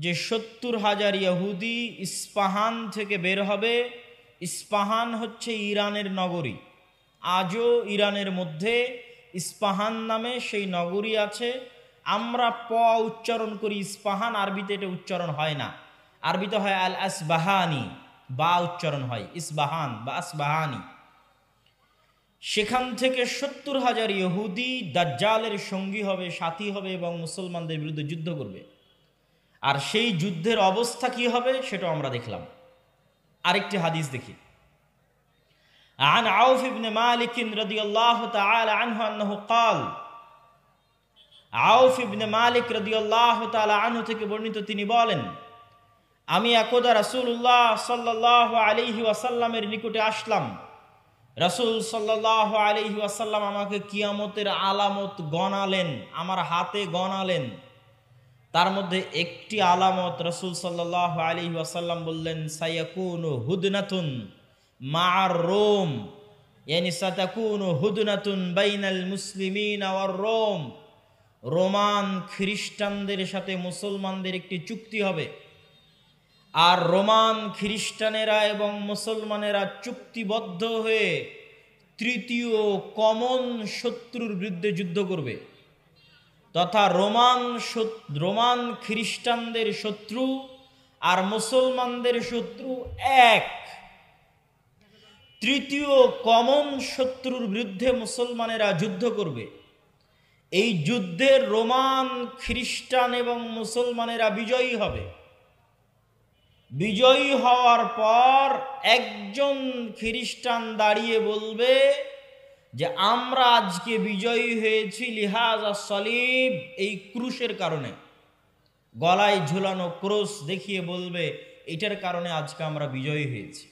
যে ৭০,০০০ ইহুদি ইস্পাহান থেকে বের হবে। ইস্পাহান হচ্ছে ইরানের নগরী। আজও ইরানের মধ্যে ইস্পাহান নামে সেই নগরী আছে। আমরা প উচ্চারণ করি ইস্পাহান, আরবিতে এটা উচ্চারণ হয় না। আরবিতে হয় আল আসবাহানি, বা উচ্চারণ হয় ইসবাহান বা আসবাহানি। সেখান থেকে ৭০,০০০ ইহুদি দাজ্জালের সঙ্গী হবে, সাথী হবে এবং মুসলমানদের বিরুদ্ধে যুদ্ধ করবে। আর সেই যুদ্ধের অবস্থা কি হবে সেটা আমরা দেখলাম। আরেকটি হাদিস দেখি। عن عوف بن مالك رضي الله تعالى عنه أنه قال আউফ ইবনে মালিক রাদিয়াল্লাহু তাআলা আনহু থেকে বর্ণিত, তিনি বলেন, আমি একদা রাসূলুল্লাহ সাল্লাল্লাহু আলাইহি ওয়াসাল্লামের নিকটে আসলাম। রাসূল সাল্লাল্লাহু আলাইহি ওয়াসাল্লাম আমাকে কিয়ামতের আলামত গণালেন, আমার হাতে গণালেন। তার মধ্যে একটি আলামত রাসূল সাল্লাল্লাহু আলাইহি ওয়াসাল্লাম বললেন, সায়াকুনু হুদনাতুন মা'আর রোম, ইয়ানি সাতাকুনু হুদনাতুন বাইনাল মুসলিমিনা ওয়ার রোম। রোমান খ্রিস্টানদের সাথে মুসলমানদের একটি চুক্তি হবে, আর রোমান খ্রিস্টানেরা এবং মুসলমানেরা চুক্তিবদ্ধ হয়ে তৃতীয় কমন শত্রুর বিরুদ্ধে যুদ্ধ করবে। তথা রোমান খ্রিস্টানদের শত্রু আর মুসলমানদের শত্রু এক। তৃতীয় কমন শত্রুর বিরুদ্ধে মুসলমানেরা যুদ্ধ করবে। এই যুদ্ধে রোমান খ্রিস্টান এবং মুসলমানেরা বিজয়ী হবে। বিজয়ী হওয়ার পর একজন খ্রিস্টান দাঁড়িয়ে বলবে যে আমরা আজকে বিজয়ী হয়েছি লিহাজা সলিব, এই ক্রুশের কারণে। গলায় ঝুলানো ক্রুশ দেখিয়ে বলবে এটার কারণে আজকে আমরা বিজয়ী হয়েছি।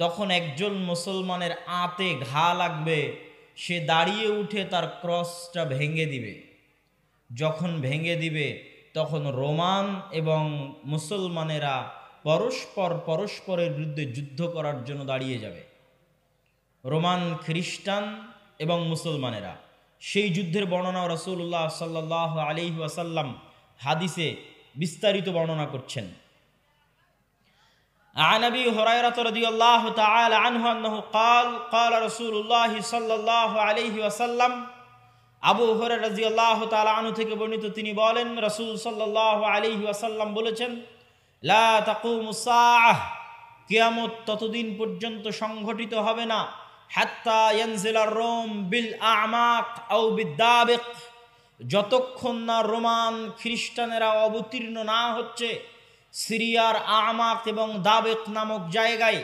তখন একজন মুসলমানের আঁতে ঘা লাগবে, সে দাঁড়িয়ে উঠে তার ক্রসটা ভেঙে দিবে। যখন ভেঙে দিবে তখন রোমান এবং মুসলমানেরা পরস্পরের বিরুদ্ধে যুদ্ধ করার জন্য দাঁড়িয়ে যাবে। রোমান খ্রিস্টান এবং মুসলমানেরা। সেই যুদ্ধের বর্ণনা রাসূলুল্লাহ সাল্লাল্লাহু আলাইহি ওয়াসাল্লাম হাদিসে বিস্তারিত বর্ণনা করছেন। عن أبي هريرة رضي الله تعالى عنه أنه قال قال رسول الله صلى الله عليه وسلم আবু হুরায়রা রাদিয়াল্লাহু তাআলা আনহু থেকে বর্ণিত, তিনি বলেন রাসূল সাল্লাল্লাহু আলাইহি ওয়াসাল্লাম বলেছেন, লা তাকুমুস সাআহ, কিয়ামত ততদিন পর্যন্ত সংঘটিত হবে না, হাত্তা ইয়ানজিলার রোম বিল আ'মাক আও বিদ্দাবিক, যতক্ষণ না রোমান খ্রিস্টানেরা অবতীর্ণ না হচ্ছে সিরিয়ার আমাক এবং দাবেক নামক জায়গায়।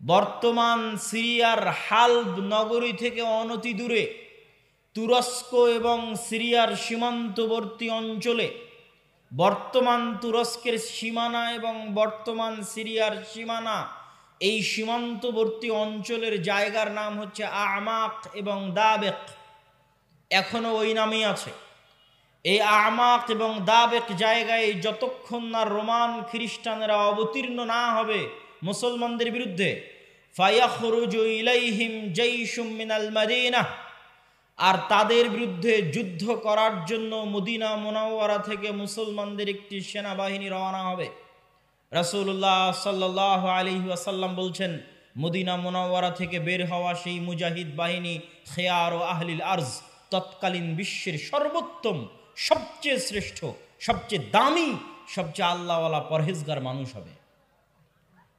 বর্তমান সিরিয়ার হালব নগরী থেকে অনতি দূরে তুরস্ক এবং সিরিয়ার সীমান্তবর্তী অঞ্চলে, বর্তমান তুরস্কের সীমানা এবং বর্তমান সিরিয়ার সীমানা, এই সীমান্তবর্তী অঞ্চলের জায়গার নাম হচ্ছে আমাক এবং দাবেক। এখনো ওই নামই আছে। এই আমাক এবং দাবেক জায়গায় যতক্ষণ না রোমান খ্রিস্টানেরা অবতীর্ণ না হবে মুসলমানদের বিরুদ্ধে, ফায়াখরুজু ইলাইহিম জাইশুম মিনাল মাদিনাহ, আর তাদের বিরুদ্ধে যুদ্ধ করার জন্য মদিনা মুনাওয়ারা থেকে মুসলমানদের একটি সেনাবাহিনী রওনা হবে। রাসূলুল্লাহ সাল্লাল্লাহু আলাইহি ওয়াসাল্লাম বলছেন, মদিনা মুনাওয়ারা থেকে বের হওয়া সেই মুজাহিদ বাহিনী খিয়ার ও আহলিল আরজ, তৎকালীন বিশ্বের সর্বোত্তম, সবচেয়ে শ্রেষ্ঠ, সবচেয়ে দামি, সবচেয়ে আল্লাহওয়ালা পরহেজগার মানুষ হবে।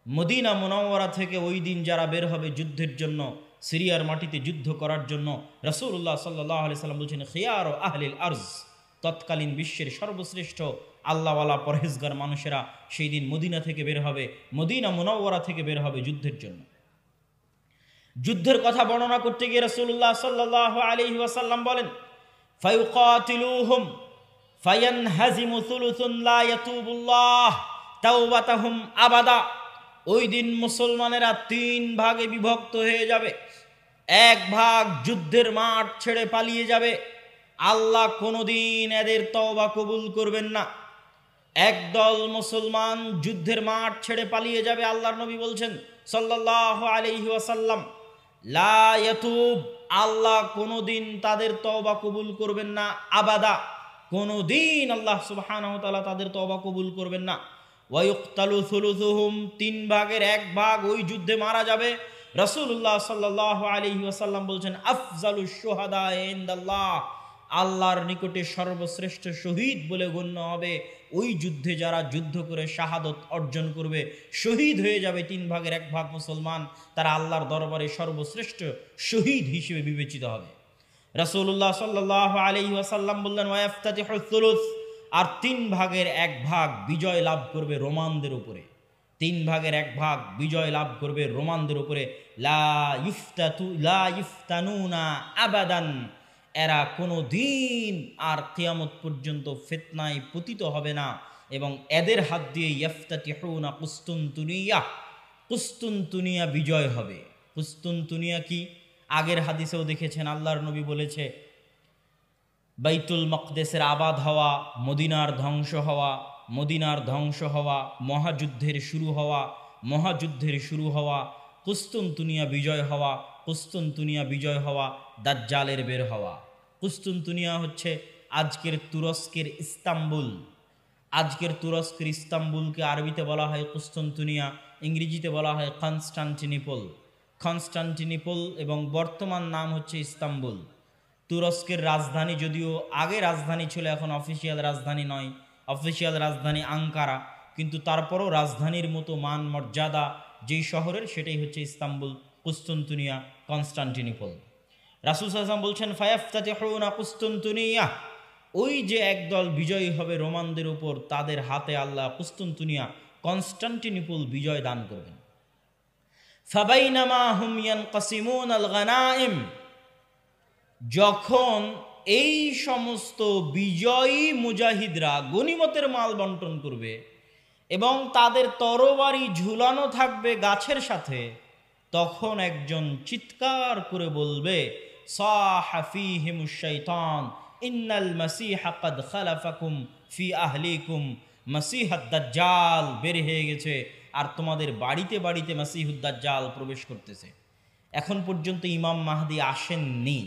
মদিনা মুনাওয়ারা থেকে ওই দিন যারা বের হবে যুদ্ধের জন্য, সিরিয়ার মাটিতে যুদ্ধ করার জন্য, রাসূলুল্লাহ সাল্লাল্লাহু আলাইহি সাল্লাম বলছেন খিয়ার ও আহলিল আরজ, তৎকালীন বিশ্বের সর্বশ্রেষ্ঠ আল্লাহওয়ালা পরহেজগার মানুষেরা সেই দিন মদিনা থেকে বের হবে, মদিনা মুনাওয়ারা থেকে বের হবে যুদ্ধের জন্য। যুদ্ধের কথা বর্ণনা করতে গিয়ে রাসূলুল্লাহ সাল্লাল্লাহু আলাইহি ওয়াসাল্লাম বলেন, ফায়ুকাতিলুহুম ফায়ানহাজিমু সুলুসুন লা ইয়াতুবুল্লাহ তাওবাতাহুম আবাদা। ওই দিন মুসলমানেরা 3 ভাগে বিভক্ত হয়ে যাবে। এক ভাগ যুদ্ধের মাঠ ছেড়ে পালিয়ে যাবে, আল্লাহ কোনোদিন এদের তওবা কবুল করবেন না। একদল মুসলমান যুদ্ধের মাঠ ছেড়ে পালিয়ে যাবে, আল্লাহর নবী বলছেন সাল্লাল্লাহু আলাইহি ওয়াসাল্লাম, লা ইয়াতুব, আল্লাহ কোনোদিন তাদের তওবা কবুল করবেন না, আবাদা, কোনোদিন আল্লাহ সুবহানাহু ওয়া তাআলা তাদের তওবা কবুল করবেন না। ওয়ায়ুক্তালু সুলুসুহুম, 3 ভাগের 1 ভাগ ওই যুদ্ধে মারা যাবে। রাসূলুল্লাহ সাল্লাল্লাহু আলাইহি ওয়াসাল্লাম বলছেন আফজালুশ শুহাদা ইনদাল্লাহ, আল্লাহর নিকটে সর্বশ্রেষ্ঠ শহীদ বলে গণ্য হবে ওই যুদ্ধে যারা যুদ্ধ করে শাহাদত অর্জন করবে, শহীদ হয়ে যাবে 3 ভাগের 1 ভাগ মুসলমান, তারা আল্লাহর দরবারে সর্বশ্রেষ্ঠ শহীদ হিসেবে বিবেচিত হবে। রাসূলুল্লাহ সাল্লাল্লাহু আলাইহি ওয়াসাল্লাম বললেন ওয়াফতাতিহুস সুলুস, আর 3 ভাগের 1 ভাগ বিজয় লাভ করবে রোমানদের উপরে। 3 ভাগের 1 ভাগ বিজয় লাভ করবে রোমানদের উপরে। লা ইফতানুনা আবাদান, এরা কোনো দিন আর কিয়ামত পর্যন্ত ফিতনায় পতিত হবে না, এবং এদের হাত দিয়ে ইফতাতিহুনা কুস্তুনতুনিয়া, কুস্তুনতুনিয়া বিজয় হবে। কুস্তুনতুনিয়া কি? আগের হাদিসেও দেখেছেন আল্লাহর নবী বলেছে বাইতুল মাকদেসের আবাদ হওয়া, মদিনার ধ্বংস হওয়া, মদিনার ধ্বংস হওয়া, মহাযুদ্ধের শুরু হওয়া, মহাযুদ্ধের শুরু হওয়া, কুস্তুনতুনিয়া বিজয় হওয়া, কুস্তুনতুনিয়া বিজয় হওয়া, দাজ্জালের বের হওয়া। কুস্তুনতুনিয়া হচ্ছে আজকের তুরস্কের ইস্তাম্বুল। আজকের তুরস্কের ইস্তাম্বুলকে আরবিতে বলা হয় কুস্তুনতুনিয়া, ইংরেজিতে বলা হয় কনস্টান্টিনিপল। কনস্টান্টিনিপল এবং বর্তমান নাম হচ্ছে ইস্তাম্বুল। তুরস্কের রাজধানী, যদিও আগে রাজধানী ছিল, এখন অফিসিয়াল রাজধানী নয়, অফিসিয়াল রাজধানী আঙ্কারা, কিন্তু তারপরও রাজধানীর মতো মান মর্যাদা যেই শহরের, সেটাই হচ্ছে ইস্তাম্বুল, কুস্তুনতুনিয়া, কনস্টান্টিনিপল। রাসূল সাল্লাল্লাহু আলাইহি ওয়াসাল্লাম বলছেন ফায়াফতাতিহুনা কুস্তুনতুনিয়া, ওই যে একদল বিজয়ী হবে রোমানদের উপর, তাদের হাতে আল্লাহ কুস্তুনতুনিয়া, কনস্টান্টিনিপল বিজয় দান করবেন। ফাবাইনামা হুম ইয়ানকাসিমুনাল গানাইম, যখন এই সমস্ত বিজয়ী মুজাহিদরা গনিমতের মাল বন্টন করবে এবং তাদের তরবারি ঝুলানো থাকবে গাছের সাথে, তখন একজন চিৎকার করে বলবে সাহা ফীহিমুশ শাইতান ইন্নাল মাসীহা ক্বাদ খালাফাকুম ফি আহলিকুম, মাসীহুদ দাজ্জাল বের হয়ে গেছে আর তোমাদের বাড়িতে বাড়িতে মাসীহুদ দাজ্জাল প্রবেশ করতেছে। এখন পর্যন্ত ইমাম মাহদী আসেননি,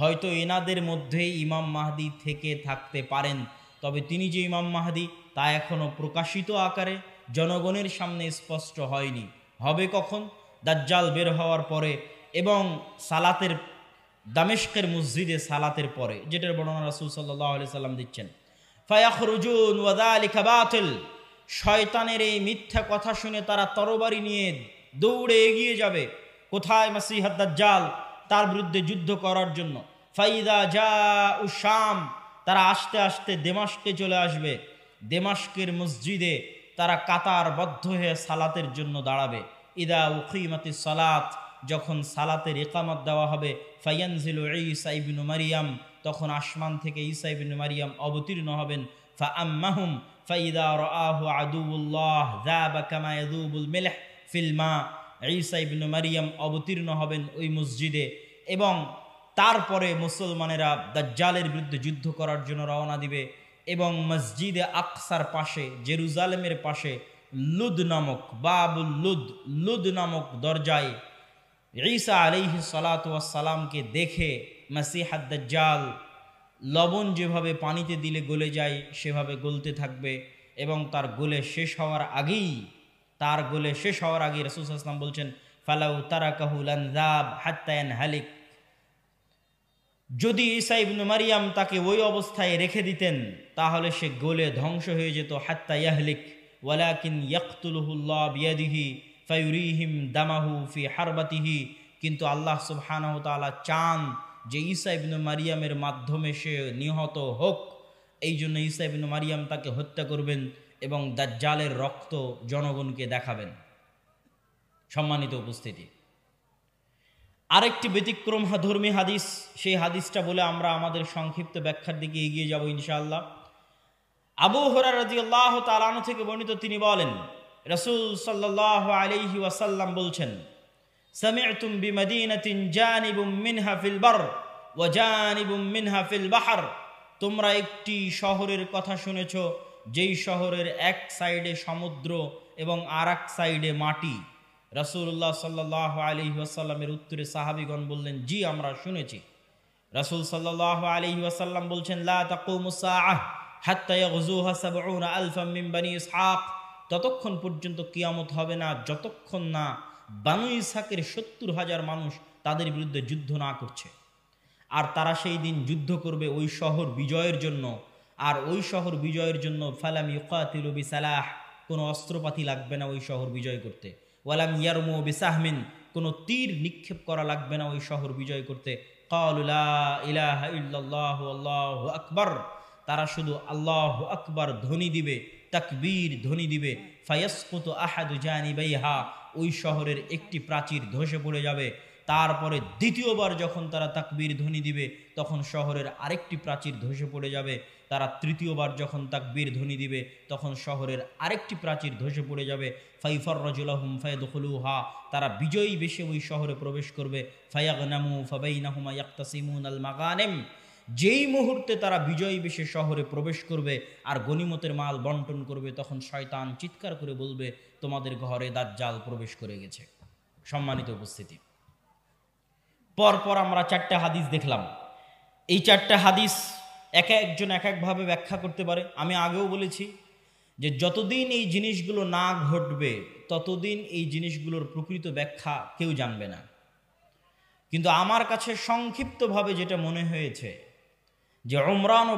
হয়তো এনাদের মধ্যে ইমাম মাহদী থেকে থাকতে পারেন, তবে তিনি যে ইমাম মাহদী তা এখনও প্রকাশিত আকারে জনগণের সামনে স্পষ্ট হয়নি। হবে কখন? দাজ্জাল বের হওয়ার পরে এবং সালাতের, দামেস্কের মসজিদে সালাতের পরে, যেটার বর্ণনা রাসূল সাল্লাল্লাহু আলাইহি সাল্লাম দিচ্ছেন। ফায়াখরুজুন ওয়া যালিকা বাতিল, শয়তানের এই মিথ্যা কথা শুনে তারা তরবারি নিয়ে দৌড়ে এগিয়ে যাবে কোথায়? মাসীহুদ দাজ্জাল, তার বিরুদ্ধে যুদ্ধ করার জন্য। ফাইদা জাউ শাম, তারা আস্তে আস্তে দেমাস্কে চলে আসবে। দেমাস্কের মসজিদে তারা কাতারবদ্ধ হয়ে সালাতের জন্য দাঁড়াবে। ইদা উকিমাতিস সালাত, যখন সালাতের ইকামত দেওয়া হবে, ফায়ানজিলু ঈসা ইবনু মারিয়াম, তখন আসমান থেকে ঈসা ইবনু মারিয়াম অবতীর্ণ হবেন। ফাআম্মাহুম ফাইদা রাআহু আদুউল্লাহ যাবা কামা ইয়াযুবুল মিলহ ফিল মা, ঈসা ইবনু মারিয়াম অবতীর্ণ হবেন ওই মসজিদে, এবং তারপরে মুসলমানেরা দাজ্জালের বিরুদ্ধে যুদ্ধ করার জন্য রওনা দিবে। এবং মসজিদে আকসার পাশে, জেরুজালেমের পাশে লুদ নামক, বাবুল লুদ, লুদ নামক দরজায় ঈসা আলাইহিস সালাতু ওয়াস সালামকে দেখে মাসীহুদ দাজ্জাল লবণ যেভাবে পানিতে দিলে গলে যায় সেভাবে গলতে থাকবে, এবং তার গলে শেষ হওয়ার আগেই, তার গলে শেষ হওয়ার আগে রাসূল সাল্লাল্লাহু আলাইহি ওয়াসাল্লাম বলছেন ফালাউ তারাকাহু লানযাব হাত্তা ইয়ানহালিক, যদি ঈসা ইবনু মারিয়াম তাকে ওই অবস্থায় রেখে দিতেন তাহলে সে গলে ধ্বংস হয়ে যেত। হাত্তা ইয়াহলিক ওয়ালাকিন ইয়াকতুলুহুল্লাহ বিয়াদিহি ফায়ুরিহিম দামাহু ফি হারবাতিহি, কিন্তু আল্লাহ সুবহানাহু ওয়া তাআলা চান যে ঈসা ইবনু মারিয়ামের মাধ্যমে সে নিহত হোক, এই জন্য ঈসা ইবনু মারিয়াম তাকে হত্যা করবেন এবং দাজ্জালের রক্ত জনগণকে দেখাবেন। সম্মানিত উপস্থিতি, আরেকটি ব্যতিক্রম ধর্মী হাদিস, সেই হাদিসটা বলে আমরা আমাদের সংক্ষিপ্ত ব্যাখ্যার দিকে এগিয়ে যাব ইনশাআল্লাহ। আবু হুরায়রা রাদিয়াল্লাহু তাআলা আনহু থেকে বর্ণিত, তিনি বলেন রাসূল সাল্লাল্লাহু আলাইহি ওয়াসাল্লাম বলছেন সামি'তুম বিমাদিনাতিন জানিবুম মিনহা ফিল বার ওয়া জানিবুম মিনহা ফিল বাহর, তোমরা একটি শহরের কথা শুনেছ যেই শহরের এক সাইডে সমুদ্র এবং আর এক সাইডে মাটি। রাসূলুল্লাহ সাল্লাল্লাহু আলাইহি ওয়াসাল্লামের উত্তরে সাহাবীগণ বললেন জি আমরা শুনেছি। রাসূল সাল্লাল্লাহু আলাইহি ওয়াসাল্লাম বলছেন, লা তাকুমুস সাআহ হাত্তা ইয়াগযুহা ৭০ আলফাম মিন বনি ইসহাক, ততক্ষণ পর্যন্ত কিয়ামত হবে না যতক্ষণ না বানু ইসহাকের ৭০,০০০ মানুষ তাদের বিরুদ্ধে যুদ্ধ না করছে। আর তারা সেই দিন যুদ্ধ করবে ওই শহর বিজয়ের জন্য, আর ওই শহর বিজয়ের জন্য ফালাম ইউকাতিলু বিসালাহ, কোনো অস্ত্রপাতি লাগবে না ওই শহর বিজয় করতে, ওয়ালাম ইয়ারমু বিসাহমিন, কোনো তীর নিক্ষেপ করা লাগবে না ওই শহর বিজয় করতে। ক্বালু লা ইলাহা ইল্লাল্লাহু আল্লাহু আকবার, তারা শুধু আল্লাহু আকবার ধ্বনি দিবে, তাকবীর ধ্বনি দিবে। ফায়াসকুতু আহাদু জানিবাইহা, ওই শহরের একটি প্রাচীর ধসে পড়ে যাবে। তারপরে দ্বিতীয়বার যখন তারা তাকবীর ধ্বনি দিবে তখন শহরের আরেকটি প্রাচীর ধসে পড়ে যাবে। তারা তৃতীয়বার যখন তাকবীর ধ্বনি দিবে তখন শহরের আরেকটি প্রাচীর ধসে পড়ে যাবে। ফাইফাররাজু লাহুম ফায়াদখুলুহা, তারা বিজয়ী বেশে ওই শহরে প্রবেশ করবে। ফায়াগনামু ফাবাইনাহুমা ইয়াকতাসিমুনাল মাগানিম, যেই মুহূর্তে তারা বিজয়ী বেশে শহরে প্রবেশ করবে আর গনিমতের মাল বন্টন করবে, তখন শয়তান চিৎকার করে বলবে, তোমাদের ঘরে দাজ্জাল প্রবেশ করে গেছে। সম্মানিত উপস্থিতি, পরপর আমরা 4টা হাদিস দেখলাম। এই 4টা হাদিস এক একজন এক একভাবে ব্যাখ্যা করতে পারে। আমি আগেও বলেছি যে যতদিন এই জিনিসগুলো না ঘটবে ততদিন এই জিনিসগুলোর প্রকৃত ব্যাখ্যা কেউ জানবে না। কিন্তু আমার কাছে সংক্ষিপ্তভাবে যেটা মনে হয়েছে যে উমরান ও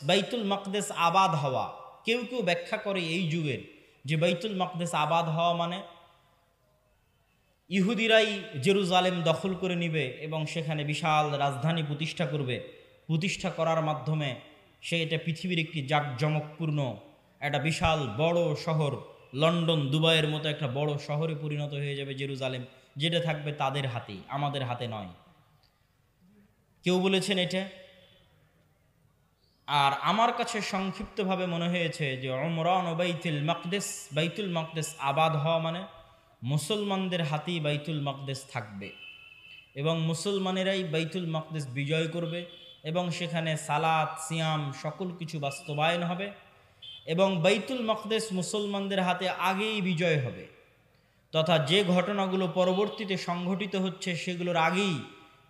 বাইতুল মাকদেস আবাদ হওয়া, কেউ কেউ ব্যাখ্যা করে এই যুগের যে বাইতুল মাকদেস আবাদ হওয়া মানে ইহুদিরাই জেরুজালেম দখল করে নিবে এবং সেখানে বিশাল রাজধানী প্রতিষ্ঠা করবে। প্রতিষ্ঠা করার মাধ্যমে সে এটা পৃথিবীর একটি জাঁকজমকপূর্ণ একটা বিশাল বড় শহর, লন্ডন দুবাইয়ের মতো একটা বড় শহরে পরিণত হয়ে যাবে জেরুজালেম, যেটা থাকবে তাদের হাতেই, আমাদের হাতে নয়। কেউ বলেছেন এটা। আর আমার কাছে সংক্ষিপ্তভাবে মনে হয়েছে যে উমরান ও বাইতুল মাকদেস আবাদ হওয়া মানে মুসলমানদের হাতেই বাইতুল মাকদেস থাকবে এবং মুসলমানেরাই বাইতুল মাকদেস বিজয় করবে এবং সেখানে সালাত সিয়াম সকল কিছু বাস্তবায়ন হবে এবং বাইতুল মাকদেস মুসলমানদের হাতে আগেই বিজয় হবে, তথা যে ঘটনাগুলো পরবর্তীতে সংঘটিত হচ্ছে সেগুলোর আগেই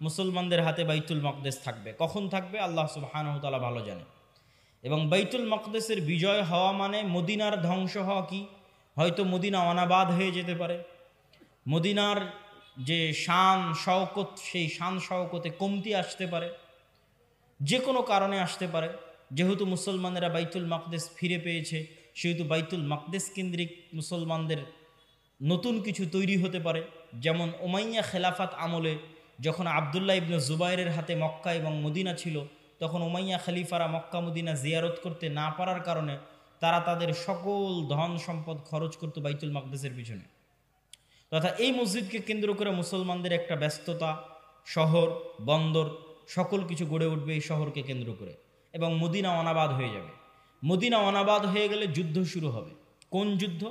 মুসলমানদের হাতে বাইতুল মাকদেস থাকবে। কখন থাকবে আল্লাহ সুবহানাহু ওয়া তাআলা ভালো জানেন। এবং বাইতুল মাকদেসের বিজয় হওয়া মানে মদিনার ধ্বংস হওয়া কি? হয়তো মদিনা অনাবাদ হয়ে যেতে পারে, মদিনার যে শান শওকত সেই শান শওকতে কমতি আসতে পারে, যে কোনো কারণে আসতে পারে। যেহেতু মুসলমানেরা বাইতুল মাকদেস ফিরে পেয়েছে সেহেতু বাইতুল মাকদেস কেন্দ্রিক মুসলমানদের নতুন কিছু তৈরি হতে পারে। যেমন উমাইয়া খেলাফাত আমলে যখন আবদুল্লাহ ইবনে জুবাইরের হাতে মক্কা এবং মদিনা ছিল, তখন উমাইয়া খলিফারা মক্কা মদিনা জিয়ারত করতে না পারার কারণে তারা তাদের সকল ধন সম্পদ খরচ করত বাইতুল মাকদেসের পিছনে। তথা এই মসজিদকে কেন্দ্র করে মুসলমানদের একটা ব্যস্ততা, শহর বন্দর সকল কিছু গড়ে উঠবে এই শহরকে কেন্দ্র করে এবং মদিনা অনাবাদ হয়ে যাবে। মদিনা অনাবাদ হয়ে গেলে যুদ্ধ শুরু হবে। কোন যুদ্ধ?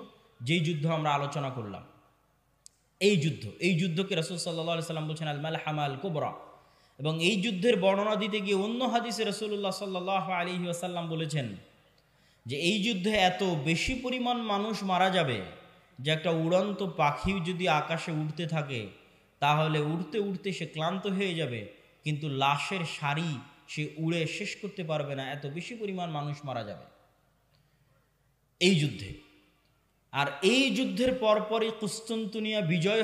যেই যুদ্ধ আমরা আলোচনা করলাম, এই যুদ্ধকে রাসূল সাল্লাল্লাহু আলাইহি সাল্লাম বলছেন আল মালহামা আল কুবরা। এবং এই যুদ্ধের বর্ণনা দিতে গিয়ে অন্য হাদিসে রাসূলুল্লাহ সাল্লাল্লাহু আলাইহি ওয়াসাল্লাম বলেছেন যে এই যুদ্ধে এত বেশি পরিমাণ মানুষ মারা যাবে যে একটা উড়ন্ত পাখি যদি আকাশে উড়তে থাকে তাহলে উড়তে উড়তে সে ক্লান্ত হয়ে যাবে, কিন্তু লাশের সারি সে উড়ে শেষ করতে পারবে না, এত বেশি পরিমাণ মানুষ মারা যাবে এই যুদ্ধে। আর এই যুদ্ধের পরপরই কুস্তুনতুনিয়া বিজয়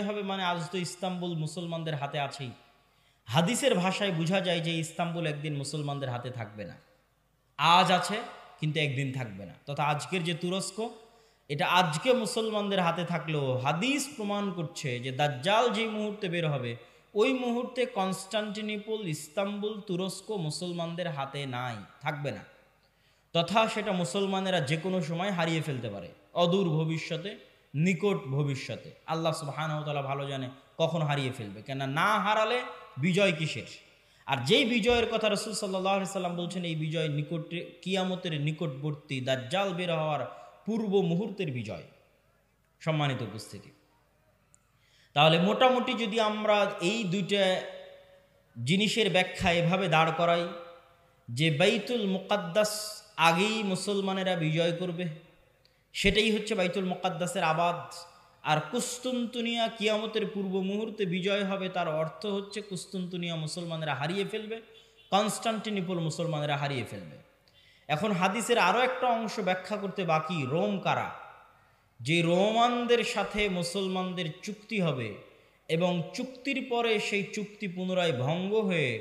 হবে মানে আজ তো ইস্তাম্বুল মুসলমানদের হাতে আছেই। হাদিসের ভাষায় বোঝা যায় যে ইস্তাম্বুল একদিন মুসলমানদের হাতে থাকবে না। আজ আছে কিন্তু একদিন থাকবে না। তথা আজকের যে তুরস্ক, এটা আজকে মুসলমানদের হাতে থাকলেও হাদিস প্রমাণ করছে যে দাজ্জাল যেই মুহূর্তে বের হবে ওই মুহূর্তে কনস্টান্টিনোপল, ইস্তাম্বুল, তুরস্ক মুসলমানদের হাতে নাই, থাকবে না। তথা সেটা মুসলমানেরা যে কোনো সময় হারিয়ে ফেলতে পারে, অদূর ভবিষ্যতে, নিকট ভবিষ্যতে। আল্লাহ সুবহানাহু ওয়া তাআলা ভালো জানে কখন হারিয়ে ফেলবে, কেন না হারালে বিজয় কিসের? আর যেই বিজয়ের কথা রাসূল সাল্লাল্লাহু আলাইহি সাল্লাম বলছেন এই বিজয় নিকটে, কিয়ামতের নিকটবর্তী, দাজ্জাল বের হওয়ার পূর্ব মুহূর্তের বিজয়। সম্মানিত উপস্থিতি, তাহলে মোটামুটি যদি আমরা এই দুইটা জিনিসের ব্যাখ্যা এভাবে দাঁড় করাই যে বাইতুল মুকাদ্দাস আগেই মুসলমানেরা বিজয় করবে, সেটাই হচ্ছে বাইতুল মুকাদ্দাসের আবাদ। আর কুস্তুনতুনিয়া কিয়ামতের পূর্ব মুহূর্তে বিজয় হবে, তার অর্থ হচ্ছে কুস্তুনতুনিয়া মুসলমানেরা হারিয়ে ফেলবে, কনস্টান্টিনোপল মুসলমানেরা হারিয়ে ফেলবে। এখন হাদিসের আরও একটা অংশ ব্যাখ্যা করতে বাকি, রোম কারা? যে রোমানদের সাথে মুসলমানদের চুক্তি হবে এবং চুক্তির পরে সেই চুক্তি পুনরায় ভঙ্গ হয়ে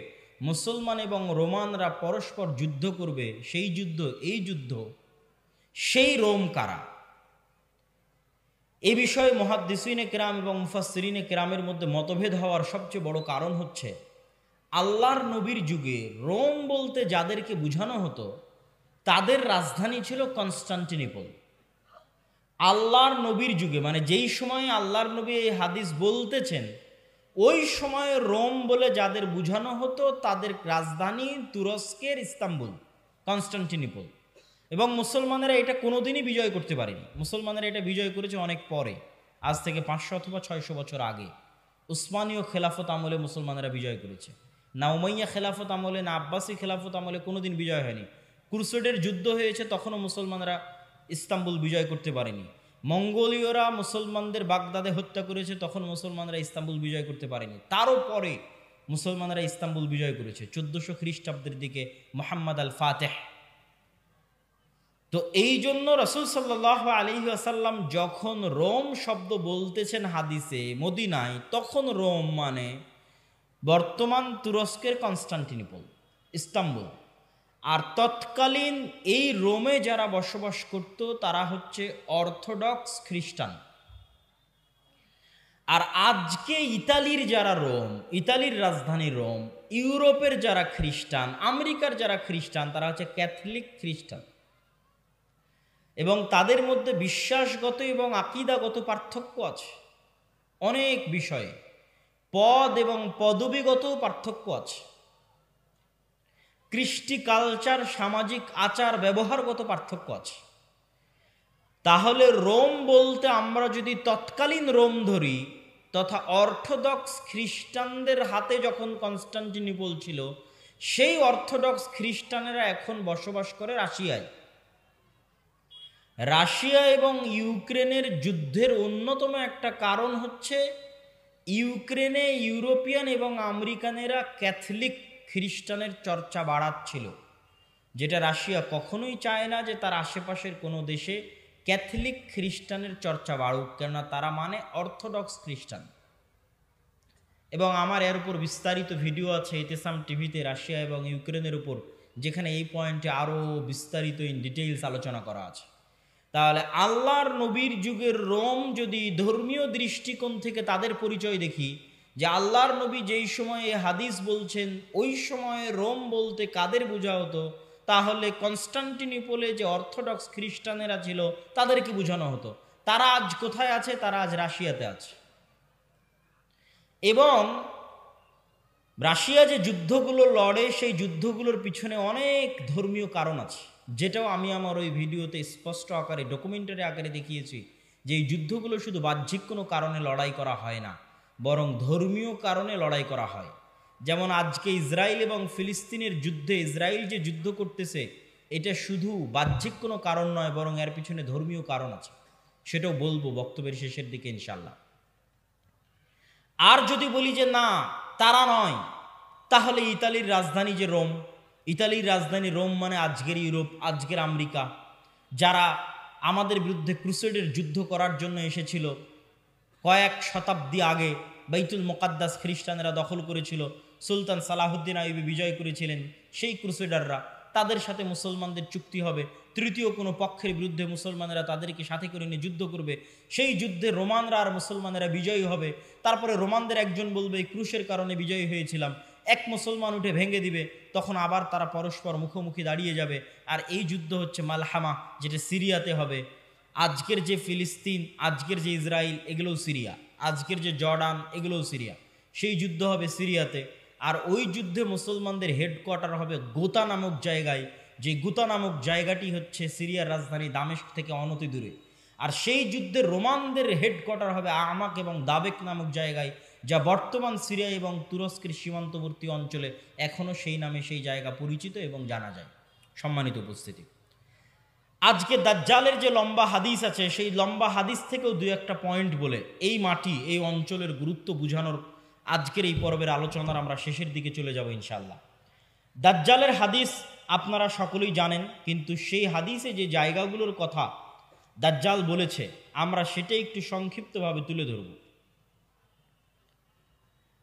মুসলমান এবং রোমানরা পরস্পর যুদ্ধ করবে, সেই যুদ্ধ, এই যুদ্ধ, সেই রোম কারা? এ বিষয়ে মুহাদ্দিসিনে কেরাম এবং মুফাসসিরিনে কেরামের মধ্যে মতভেদ হওয়ার সবচেয়ে বড় কারণ হচ্ছে আল্লাহর নবীর যুগে রোম বলতে যাদেরকে বোঝানো হতো তাদের রাজধানী ছিল কনস্টান্টিনোপল। আল্লাহর নবীর যুগে, মানে যেই সময়ে আল্লাহর নবী এই হাদিস বলতেছেন, ওই সময়ে রোম বলে যাদের বোঝানো হতো তাদের রাজধানী তুরস্কের ইস্তাম্বুল, কনস্টান্টিনোপল। এবং মুসলমানেরা এটা কোনোদিনই বিজয় করতে পারেনি। মুসলমানেরা এটা বিজয় করেছে অনেক পরে, আজ থেকে 500 অথবা 600 বছর আগে। উসমানীয় খেলাফত আমলে মুসলমানেরা বিজয় করেছে, না উমাইয়া খেলাফত আমলে, না আব্বাসী খেলাফত আমলে কোনোদিন বিজয় হয়নি। ক্রুসেডের যুদ্ধ হয়েছে, তখনও মুসলমানরা ইস্তাম্বুল বিজয় করতে পারেনি। মঙ্গোলীয়রা মুসলমানদের বাগদাদে হত্যা করেছে, তখন মুসলমানরা ইস্তাম্বুল বিজয় করতে পারেনি। তারও পরে মুসলমানরা ইস্তাম্বুল বিজয় করেছে 1400 খ্রিস্টাব্দের দিকে মুহাম্মদ আল ফাতেহ। তো এই জন্য রাসূল সাল্লাল্লাহু আলাইহি ওয়াসাল্লাম যখন রোম শব্দ বলতেছেন হাদিসে মদিনায়, তখন রোম মানে বর্তমান তুরস্কের কনস্টান্টিনোপল, ইস্তাম্বুল। আর তৎকালীন এই রোমে যারা বসবাস করত তারা হচ্ছে অর্থোডক্স খ্রিস্টান। আর আজকে ইতালির যারা রোম, ইতালির রাজধানী রোম, ইউরোপের যারা খ্রিস্টান, আমেরিকার যারা খ্রিস্টান, তারা হচ্ছে ক্যাথলিক খ্রিস্টান। এবং তাদের মধ্যে বিশ্বাসগত এবং আকীদাগত পার্থক্য আছে অনেক বিষয়ে, পদ এবং পদবীগত পার্থক্য আছে, কৃষ্টি কালচার, সামাজিক আচার ব্যবহারগত পার্থক্য আছে। তাহলে রোম বলতে আমরা যদি তৎকালীন রোম ধরি, তথা অর্থোডক্স খ্রিস্টানদের হাতে যখন কনস্টান্টিনোপল ছিল, সেই অর্থোডক্স খ্রিস্টানেরা এখন বসবাস করে রাশিয়ায়। রাশিয়া এবং ইউক্রেনের যুদ্ধের অন্যতম একটা কারণ হচ্ছে ইউক্রেনে ইউরোপিয়ান এবং আমেরিকানেরা ক্যাথলিক খ্রিস্টানের চর্চা বাড়াচ্ছিল, যেটা রাশিয়া কখনোই চায় না যে তার আশেপাশের কোনো দেশে ক্যাথলিক খ্রিস্টানের চর্চা বাড়ুক, কেননা তারা মানে অর্থোডক্স খ্রিস্টান। এবং আমার এর উপর বিস্তারিত ভিডিও আছে ইতিসাম টিভিতে রাশিয়া এবং ইউক্রেনের উপর, যেখানে এই পয়েন্টে আরও বিস্তারিত ইন ডিটেইলস আলোচনা করা আছে। তাহলে আল্লাহর নবীর যুগের রোম যদি ধর্মীয় দৃষ্টিকোণ থেকে তাদের পরিচয় দেখি, যে আল্লাহর নবী যেই সময়ে হাদিস বলছেন ওই সময়ে রোম বলতে কাদের বোঝা হতো, তাহলে কনস্টান্টিনোপলে যে অর্থোডক্স খ্রিস্টানেরা ছিল তাদেরকে বোঝানো হতো। তারা আজ কোথায় আছে? তারা আজ রাশিয়াতে আছে। এবং রাশিয়া যে যুদ্ধগুলো লড়ে, সেই যুদ্ধগুলোর পিছনে অনেক ধর্মীয় কারণ আছে, যেটাও আমি আমার ওই ভিডিওতে স্পষ্ট আকারে ডকুমেন্টারি আকারে দেখিয়েছি, যে এই যুদ্ধগুলো শুধু বাহ্যিক কোনো কারণে লড়াই করা হয় না, বরং ধর্মীয় কারণে লড়াই করা হয়। যেমন আজকে ইসরায়েল এবং ফিলিস্তিনের যুদ্ধে ইসরায়েল যে যুদ্ধ করতেছে, এটা শুধু বাহ্যিক কোনো কারণ নয়, বরং এর পিছনে ধর্মীয় কারণ আছে, সেটাও বলবো বক্তব্যের শেষের দিকে ইনশাল্লাহ। আর যদি বলি যে না তারা নয়, তাহলে ইতালির রাজধানী যে রোম, ইতালির রাজধানী রোম মানে আজকের ইউরোপ, আজকের আমেরিকা, যারা আমাদের বিরুদ্ধে ক্রুসেডের যুদ্ধ করার জন্য এসেছিল কয়েক শতাব্দী আগে, বাইতুল মুকাদ্দাস খ্রিস্টানেরা দখল করেছিল, সুলতান সালাহুদ্দিন আইয়ুবী বিজয় করেছিলেন, সেই ক্রুসেডাররা, তাদের সাথে মুসলমানদের চুক্তি হবে, তৃতীয় কোনো পক্ষের বিরুদ্ধে মুসলমানেরা তাদেরকে সাথে করে নিয়ে যুদ্ধ করবে, সেই যুদ্ধে রোমানরা আর মুসলমানেরা বিজয়ী হবে। তারপরে রোমানদের একজন বলবে এই ক্রুশের কারণে বিজয়ী হয়েছিলাম, এক মুসলমান উঠে ভেঙে দিবে, তখন আবার তারা পরস্পর মুখোমুখি দাঁড়িয়ে যাবে। আর এই যুদ্ধ হচ্ছে মালহামা, যেটা সিরিয়াতে হবে। আজকের যে ফিলিস্তিন, আজকের যে ইসরায়েল, এগুলোও সিরিয়া, আজকের যে জর্ডান, এগুলোও সিরিয়া, সেই যুদ্ধ হবে সিরিয়াতে। আর ওই যুদ্ধে মুসলমানদের হেডকোয়ার্টার হবে গোতা নামক জায়গায়, যে গোতা নামক জায়গাটি হচ্ছে সিরিয়ার রাজধানী দামেস্ক থেকে অনতি দূরে। আর সেই যুদ্ধে রোমানদের হেডকোয়ার্টার হবে আমাক এবং দাবেক নামক জায়গায়, যা বর্তমান সিরিয়া এবং তুরস্কের সীমান্তবর্তী অঞ্চলে এখনও সেই নামে সেই জায়গা পরিচিত এবং জানা যায়। সম্মানিত উপস্থিতি, আজকে দাজ্জালের যে লম্বা হাদিস আছে সেই লম্বা হাদিস থেকেও দু একটা পয়েন্ট বলে এই মাটি এই অঞ্চলের গুরুত্ব বোঝানোর আজকের এই পর্বের আলোচনার আমরা শেষের দিকে চলে যাব ইনশাআল্লাহ। দাজ্জালের হাদিস আপনারা সকলেই জানেন, কিন্তু সেই হাদিসে যে জায়গাগুলোর কথা দাজ্জাল বলেছে আমরা সেটাই একটু সংক্ষিপ্তভাবে তুলে ধরব।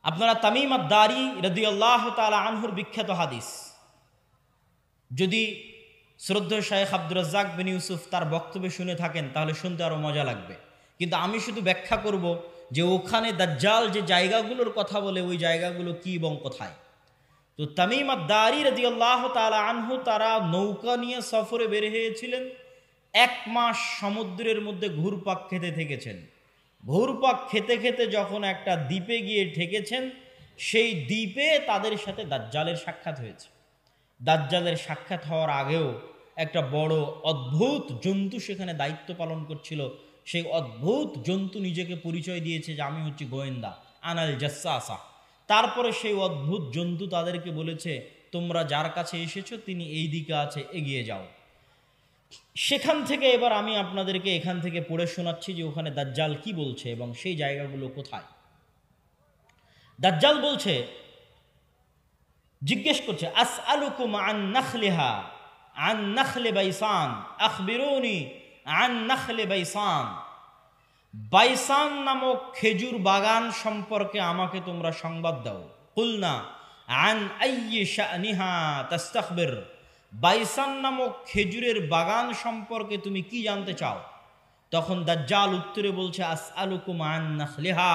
আপনারা তামিম আদ-দারি রাদিয়াল্লাহু তাআলা আনহুর বিখ্যাত হাদিস, যদি শ্রদ্ধেয় শায়েখ আব্দুর রাজ্জাক বিন ইউসুফ তার বক্তব্য শুনে থাকেন তাহলে শুনতে আরও মজা লাগবে, কিন্তু আমি শুধু ব্যাখ্যা করব যে ওখানে দাজ্জাল যে জায়গাগুলোর কথা বলে ওই জায়গাগুলো কি এবং কোথায়। তো তামিম আদ-দারি রাদিয়াল্লাহু তাআলা আনহু তারা নৌকা নিয়ে সফরে বের হয়েছিলেন, 1 মাস সমুদ্রের মধ্যে ঘুরপাক খেতে থেকেছেন। ঘুরপাক খেতে খেতে যখন একটা দ্বীপে গিয়ে ঠেকেছেন, সেই দ্বীপে তাদের সাথে দাজ্জালের সাক্ষাৎ হয়েছে। দাজ্জালের সাক্ষাৎ হওয়ার আগেও একটা বড় অদ্ভুত জন্তু সেখানে দায়িত্ব পালন করছিল। সেই অদ্ভুত জন্তু নিজেকে পরিচয় দিয়েছে যে আমি হচ্ছি গোয়েন্দা, আনাল জাসসাসা। তারপরে সেই অদ্ভুত জন্তু তাদেরকে বলেছে তোমরা যার কাছে এসেছো তিনি এই দিকে আছে, এগিয়ে যাও। সেখান থেকে এবার আমি আপনাদেরকে এখান থেকে পড়ে শোনাচ্ছি যে ওখানে দাজ্জাল কি বলছে এবং সেই জায়গাগুলো কোথায়। দাজ্জাল বলছে, জিজ্ঞেস করছে, আসআলুকুম আন নাখলিহা আন নাখলে বাইসান আখবিরুনি আন নাখলে বাইসান। বাইসান নামক খেজুর বাগান সম্পর্কে আমাকে তোমরা সংবাদ দাও। কুলনা আন আইয়ি শানিহা তাস্তাখবির। বাইসান নামক খেজুরের বাগান সম্পর্কে তুমি কি জানতে চাও? তখন দাজ্জাল উত্তরে বলছে, আসআলুকুম আন নাখলিহা।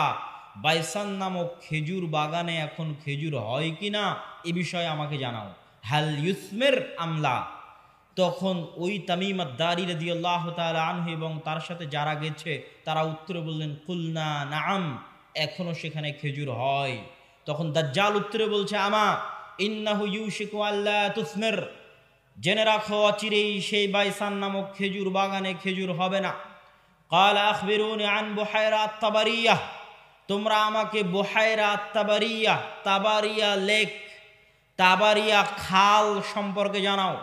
বাইসান নামক খেজুর বাগানে এখন খেজুর হয় কিনা এ বিষয়ে আমাকে জানাও। হাল ইউসমির আমলা। তখন ওই তামিম আদ-দারি রাদিয়াল্লাহু তাআলা আনহু এবং তার সাথে যারা গেছে তারা উত্তরে বললেন, কুলনা নাআম, এখনো সেখানে খেজুর হয়। তখন দাজ্জাল উত্তরে বলছে, আমা ইন্নাহু ইউশিকু আল্লা তুসমির। জেনে রাখো অচিরেই সেই বাইসান নামক খেজুর বাগানে খেজুর হবে না। ক্বালা আখবিরুনি আন বুহায়রা আত-তাবারিয়াহ। তোমরা আমাকে বুহায়রা আত-তাবারিয়াহ, তাবারিয়া লেক, তাবারিয়া খাল সম্পর্কে জানাও।